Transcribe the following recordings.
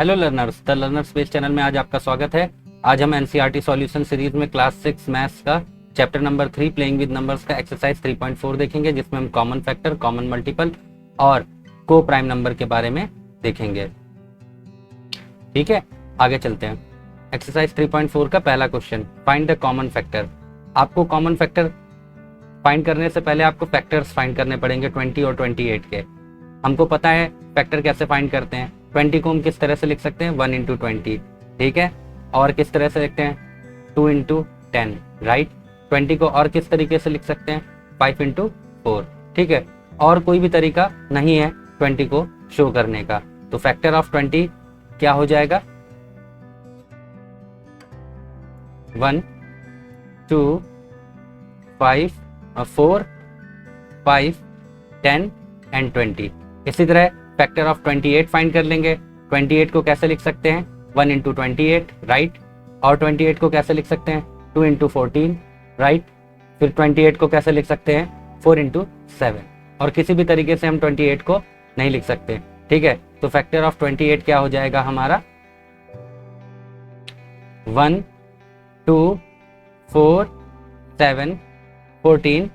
Hello learners, the learner space channel में आज आपका स्वागत है। आज हम एनसीईआरटी सॉल्यूशन सीरीज में क्लास 6 मैथ्स का chapter number 3 playing with numbers का एक्सरसाइज 3.4 देखेंगे, जिसमें हम कॉमन फैक्टर, कॉमन मल्टीपल और को प्राइम नंबर के बारे में देखेंगे। ठीक है, आगे चलते हैं। एक्सरसाइज 3.4 का पहला question, find the common factor. आपको कॉमन फैक्टर फाइंड करने से पहले आपको फैक्टर्स फाइंड करने पड़ेंगे 20 और 28 के। हमको पता है फैक्टर कैसे फाइंड करते हैं। 20 को हम किस तरह से लिख सकते हैं, 1 इंटू 20, ठीक है। और किस तरह से लिखते हैं, 2 इंटू 10, राइट। 20 को और किस तरीके से लिख सकते हैं, 5 इंटू 4, ठीक है। और कोई भी तरीका नहीं है 20 को शो करने का। तो फैक्टर ऑफ 20 क्या हो जाएगा, 1, 2, 5, 4, 5, 10 एंड 20। इसी तरह फैक्टर ऑफ 28 फाइंड कर लेंगे। 28 को कैसे लिख सकते हैं, 1 इंटू 28, राइट। और 28 को कैसे लिख सकते हैं, 2 इंटू 14, राइट। फिर 28 को कैसे लिख सकते हैं, 4 इंटू 7। और किसी भी तरीके से हम 28 को नहीं लिख सकते, ठीक है। तो फैक्टर ऑफ 28 क्या हो जाएगा हमारा, 1, 2, 4, 7, 14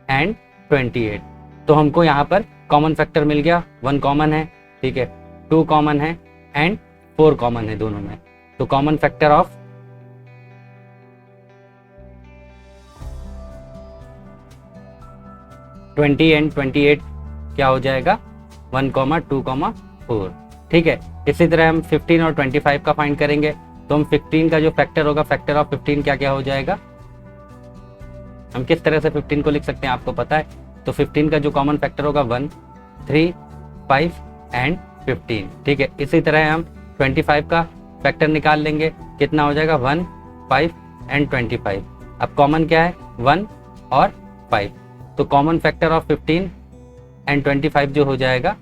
एंड 28। तो हमको यहाँ पर कॉमन फैक्टर मिल गया। 1 कॉमन है, ठीक है, 2 कॉमन है एंड 4 कॉमन है दोनों में। तो कॉमन फैक्टर ऑफ 20 एंड 28 क्या हो जाएगा, 1, 2, 4, ठीक है। इसी तरह हम 15 और 25 का फाइंड करेंगे। तो हम 15 का जो फैक्टर होगा, फैक्टर ऑफ 15 क्या क्या हो जाएगा, हम किस तरह से 15 को लिख सकते हैं आपको पता है। तो 15 का जो कॉमन फैक्टर होगा 1, 3, 5 एंड 15, ठीक है। इसी तरह हम 25 का फैक्टर निकाल लेंगे, कितना हो जाएगा, 1, 5 एंड 25। अब कॉमन क्या है, 1 और 5। तो कॉमन फैक्टर ऑफ 15 एंड 25 जो हो जाएगा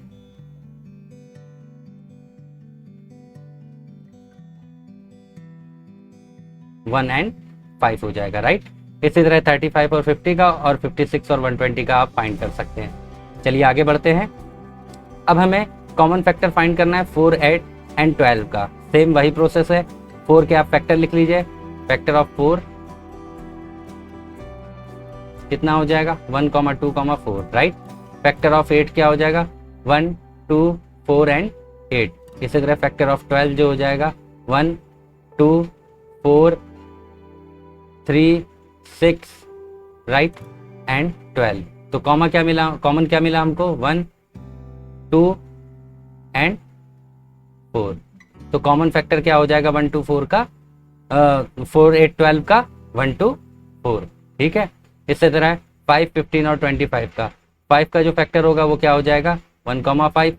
1 एंड 5 हो जाएगा, राइट। इसी तरह 35 और 50 का और 56 और 120 का आप फाइंड कर सकते हैं। चलिए आगे बढ़ते हैं। अब हमें कॉमन फैक्टर फाइंड करना है 4, 8 एंड 12 का। सेम वही प्रोसेस है। 4 के आप फैक्टर लिख लीजिए। फैक्टर ऑफ 4 कितना हो जाएगा, 1, 2, 4, राइट। फैक्टर ऑफ 8 क्या हो जाएगा, 1, 2, 4 एंड 8। इसी तरह फैक्टर ऑफ 12 जो हो जाएगा 1, 2, 4, 3, 6, राइट एंड 12। तो कॉमन क्या मिला हमको, 1, 2 एंड 4। तो कॉमन फैक्टर क्या हो जाएगा 1, 2, 4 का, 4, 8, 12 का 1, 2, 4, ठीक है। इसी तरह 5, 15 और 25 का 5 का जो फैक्टर होगा वो क्या हो जाएगा, 1, 5,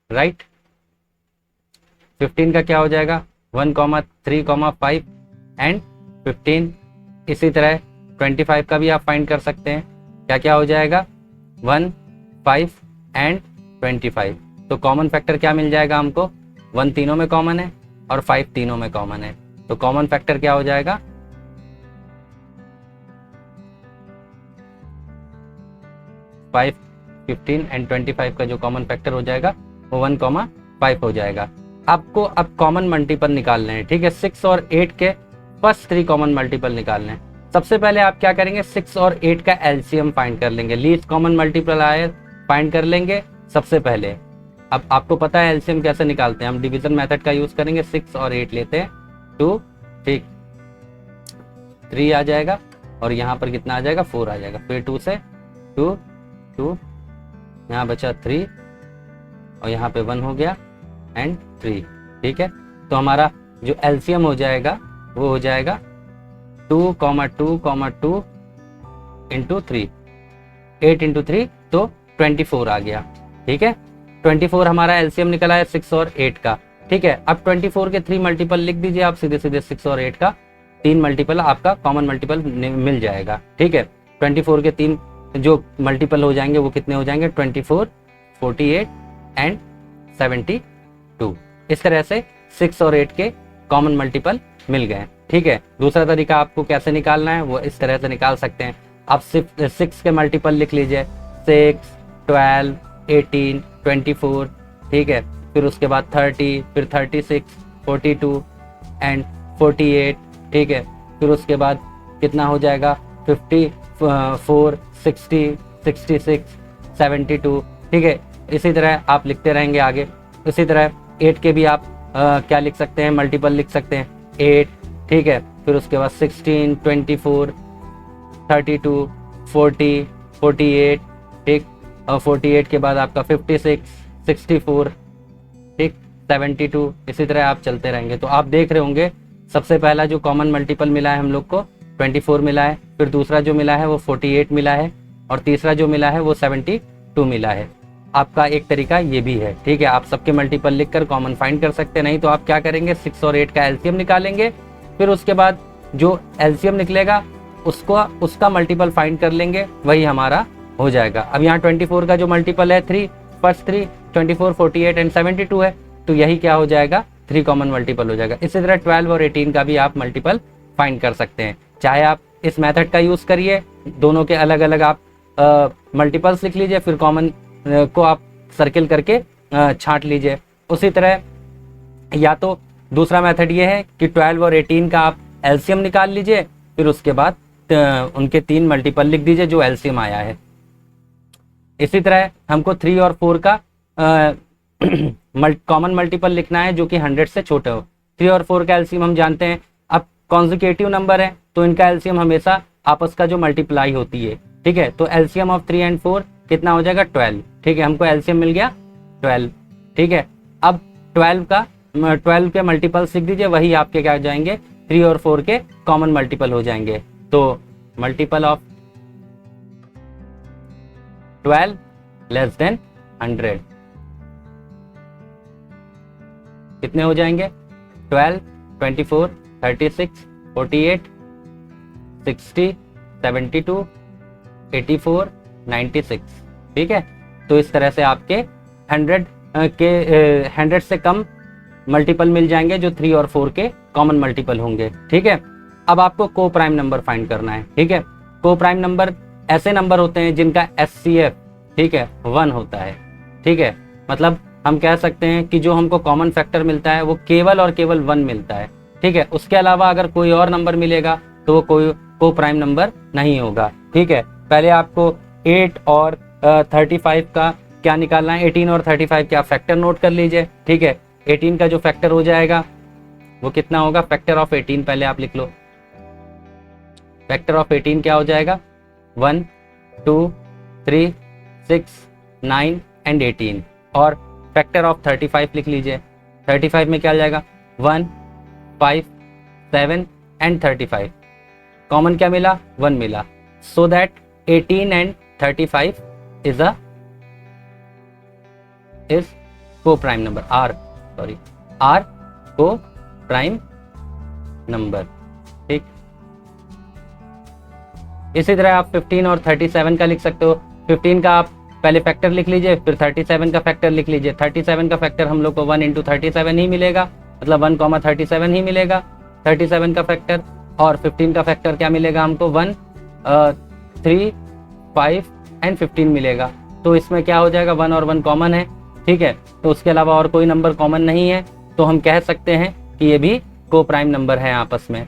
राइट। 15 का क्या हो जाएगा, 1, 3, 5 एंड 15। इसी तरह 25 का भी आप फाइंड कर सकते हैं। क्या क्या हो जाएगा, 1, 5 एंड 25। तो कॉमन फैक्टर क्या मिल जाएगा हमको, 1 तीनों में कॉमन है और 5 तीनों में कॉमन है। तो कॉमन फैक्टर क्या हो जाएगा, 5, 15 एंड 25 का जो कॉमन फैक्टर हो जाएगा वो 1, 5 हो जाएगा। आपको अब कॉमन मल्टीपल निकालने हैं, ठीक है। 6 और 8 के फर्स्ट 3 कॉमन मल्टीपल निकालने हैं। सबसे पहले आप क्या करेंगे, 6 और 8 का एलसीएम फाइंड कर लेंगे। लीस्ट कॉमन मल्टीपल आए फाइंड कर लेंगे सबसे पहले। अब आपको पता है एलसीएम कैसे निकालते हैं, हम डिवीजन मेथड का यूज करेंगे। 6 और 8 लेते हैं, 2, ठीक, 3 आ जाएगा और यहाँ पर कितना आ जाएगा, 4 आ जाएगा। फिर 2 से 2, 2, यहाँ बचा 3 और यहाँ पे 1 हो गया एंड 3, ठीक है। तो हमारा जो एलसीएम हो जाएगा वो हो जाएगा 2, 2, इंटू 3, 8 इंटू 3, तो 24 आ गया, ठीक है। 24 हमारा एलसीएम निकला है 6 और 8 का, ठीक है। अब 24 के 3 मल्टीपल लिख दीजिए आप सीधे सीधे। 6 और 8 का 3 मल्टीपल आपका कॉमन मल्टीपल मिल जाएगा, ठीक है। 24 के 3 जो मल्टीपल हो जाएंगे वो कितने हो जाएंगे, 24, 48 एंड 72। इस तरह से 6 और 8 के कॉमन मल्टीपल मिल गए, ठीक है। दूसरा तरीका आपको कैसे निकालना है वो इस तरह से निकाल सकते हैं। आप 6 के मल्टीपल लिख लीजिए, 6, 12, 18, 24, ठीक है। फिर उसके बाद 30, फिर 36, 42 एंड 48, ठीक है। फिर उसके बाद कितना हो जाएगा 54, 60, 66, 72, ठीक है। इसी तरह आप लिखते रहेंगे आगे। इसी तरह 8 के भी आप क्या लिख सकते हैं, मल्टीपल लिख सकते हैं 8, ठीक है। फिर उसके बाद 16, 24, 32, 40, 48, ठीक। और 48 के बाद आपका 56, 64, ठीक, 72, इसी तरह आप चलते रहेंगे। तो आप देख रहे होंगे सबसे पहला जो कॉमन मल्टीपल मिला है हम लोग को 24 मिला है, फिर दूसरा जो मिला है वो 48 मिला है, और तीसरा जो मिला है वो 72 मिला है। आपका एक तरीका ये भी है, ठीक है। आप सबके मल्टीपल लिखकर कॉमन फाइंड कर सकते हैं। नहीं तो आप क्या करेंगे, 6 और 8 का एलसीएम निकालेंगे, फिर उसके बाद जो एलसीएम निकलेगा उसका मल्टीपल फाइंड कर लेंगे, वही हमारा हो जाएगा। अब यहाँ 24 का जो मल्टीपल है 3, फर्स्ट 3, 24, 48 एंड 72 है, तो यही क्या हो जाएगा, 3 कॉमन मल्टीपल हो जाएगा। इसी तरह 12 और 18 का भी आप मल्टीपल फाइंड कर सकते हैं। चाहे आप इस मेथड का यूज करिए, दोनों के अलग अलग आप मल्टीपल्स लिख लीजिए, फिर कॉमन को आप सर्किल करके छांट लीजिए। उसी तरह या तो दूसरा मेथड ये है कि 12 और 18 का आप एलसीएम निकाल लीजिए, फिर उसके बाद उनके 3 मल्टीपल लिख दीजिए जो एलसीएम आया है। इसी तरह हमको 3 और 4 का कॉमन मल्टीपल लिखना है जो कि 100 से छोटे हो। 3 और 4 का एलसीएम हम जानते हैं। अब कॉन्जिक्यूटिव नंबर है तो इनका एलसीएम हमेशा आपस का जो मल्टीप्लाई होती है, ठीक है। तो एलसीएम ऑफ 3 एंड 4 कितना हो जाएगा, 12, ठीक है। हमको एलसीएम मिल गया 12, ठीक है। अब 12 के मल्टीपल्स लिख दीजिए, वही आपके क्या हो जाएंगे, 3 और 4 के कॉमन मल्टीपल हो जाएंगे। तो मल्टीपल ऑफ 12 लेस देन 100 कितने हो जाएंगे, 12, 24, 36, 48, 60, 72, 84, 96, ठीक है। तो इस तरह से आपके 100 से कम मल्टीपल मिल जाएंगे जो 3 और 4 के कॉमन मल्टीपल होंगे, ठीक है। अब आपको को प्राइम नंबर फाइंड करना है, ठीक है। को प्राइम नंबर ऐसे नंबर होते हैं जिनका एचसीएफ, ठीक है, 1 होता है, ठीक है। मतलब हम कह सकते हैं कि जो हमको कॉमन फैक्टर मिलता है वो केवल और केवल 1 मिलता है, ठीक है। उसके अलावा अगर कोई और नंबर मिलेगा तो वो कोई को प्राइम नंबर नहीं होगा, ठीक है। पहले आपको 8 और 35 का क्या निकालना है, 18 और 35 का फैक्टर नोट कर लीजिए, ठीक है। 18 का जो फैक्टर हो जाएगा वो कितना होगा, फैक्टर ऑफ 18 पहले आप लिख लो। फैक्टर ऑफ 18 क्या हो जाएगा, 1, 2, 3, 6, 9 एंड 18। और फैक्टर ऑफ 35 लिख लीजिए। 35 में क्या आ जाएगा, 1, 5, 7 एंड 35। कॉमन क्या मिला, 1 मिला। So that 18 and 35 is co-prime number, R co-prime number, ठीक। इसी तरह आप 15 और 37 का लिख सकते हो। 15 का आप पहले फैक्टर लिख लीजिए, फिर 37 का फैक्टर लिख लीजिए। 37 का फैक्टर हम लोग को 1 इंटू 37 ही मिलेगा, मतलब 1,37 ही मिलेगा 37 का फैक्टर। और 15 का फैक्टर क्या मिलेगा हमको, 1, 3, 5 एंड 15 मिलेगा। तो इसमें क्या हो जाएगा, 1 और 1 कॉमन है, ठीक है। तो उसके अलावा और कोई नंबर कॉमन नहीं है, तो हम कह सकते हैं कि ये भी को प्राइम नंबर है आपस में,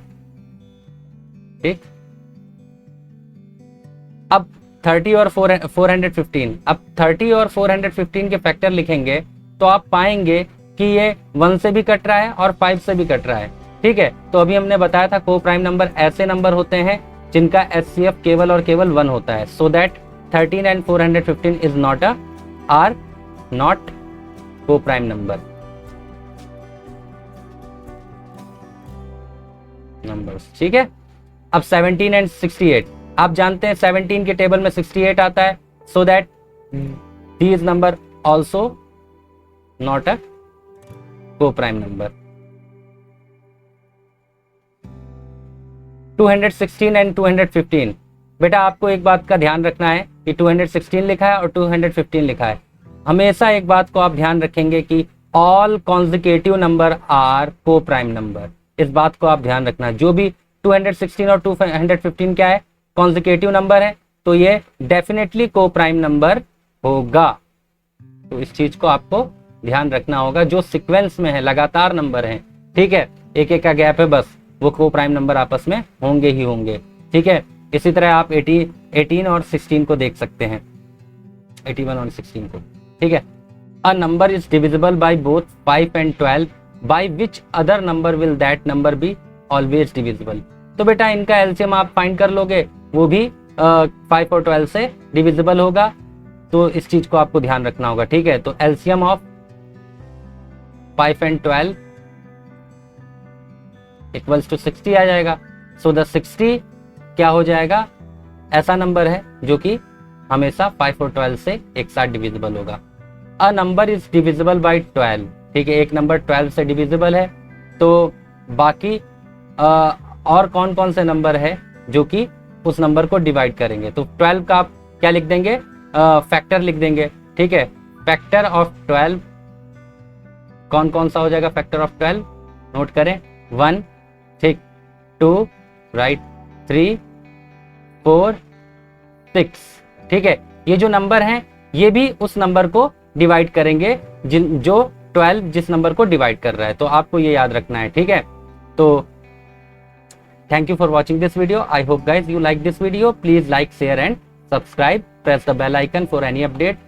ठीक। अब 30 और 415, अब 30 और 415 के फैक्टर लिखेंगे तो आप पाएंगे कि ये 1 से भी कट रहा है और 5 से भी कट रहा है, ठीक है। तो अभी हमने बताया था को प्राइम नंबर ऐसे नंबर होते हैं जिनका एचसीएफ केवल और केवल 1 होता है। So that 13 and 415 is not are not coprime numbers, ठीक है। अब 17 एंड 68, आप जानते हैं 17 के टेबल में 68 आता है। So that these number also not a को प्राइम नंबर। 216 एंड 215, बेटा आपको एक बात का ध्यान रखना है कि 216 लिखा है और 215 लिखा है। हमेशा एक बात को आप ध्यान रखेंगे कि ऑल कॉन्जिक्यूटिव नंबर आर को प्राइम नंबर। इस बात को आप ध्यान रखना, जो भी 216 और 215 क्या है, कॉन्जिक्यूटिव नंबर है, तो ये डेफिनेटली को प्राइम नंबर होगा। तो इस चीज को आपको ध्यान रखना होगा, जो सीक्वेंस में है, लगातार नंबर है, ठीक है, एक एक का गैप है बस, वो को प्राइम नंबर आपस में होंगे ही होंगे, ठीक है। इसी तरह आप 18 और 16 को देख सकते हैं, 81 और 16 को, ठीक है। A number is divisible by both 5 and 12, by which other number will that number be always divisible. तो बेटा इनका एलसीएम आप फाइंड कर लोगे, वो भी 5 और 12 से डिविजिबल होगा, तो इस चीज को आपको ध्यान रखना होगा, ठीक है। तो LCM of 5 and 12 equals to 60 आ जाएगा। सो द 60 क्या हो जाएगा, ऐसा नंबर है जो कि हमेशा 5 और 12 से एक साथ डिविजिबल होगा। A number is divisible by 12, ठीक है, एक नंबर 12 से डिविजिबल है, तो बाकी और कौन कौन से नंबर है जो कि उस नंबर को डिवाइड करेंगे। तो 12 का आप क्या लिख देंगे, फैक्टर लिख देंगे, ठीक है। फैक्टर ऑफ 12 कौन कौन सा हो जाएगा, फैक्टर ऑफ 12 नोट करें, 1, ठीक, 2, राइट, 3, 4, 6, ठीक है। ये जो नंबर हैं ये भी उस नंबर को डिवाइड करेंगे जो 12 जिस नंबर को डिवाइड कर रहा है, तो आपको ये याद रखना है, ठीक है। तो thank you for watching this video, I hope guys you like this video, please like, share and subscribe, press the bell icon for any update.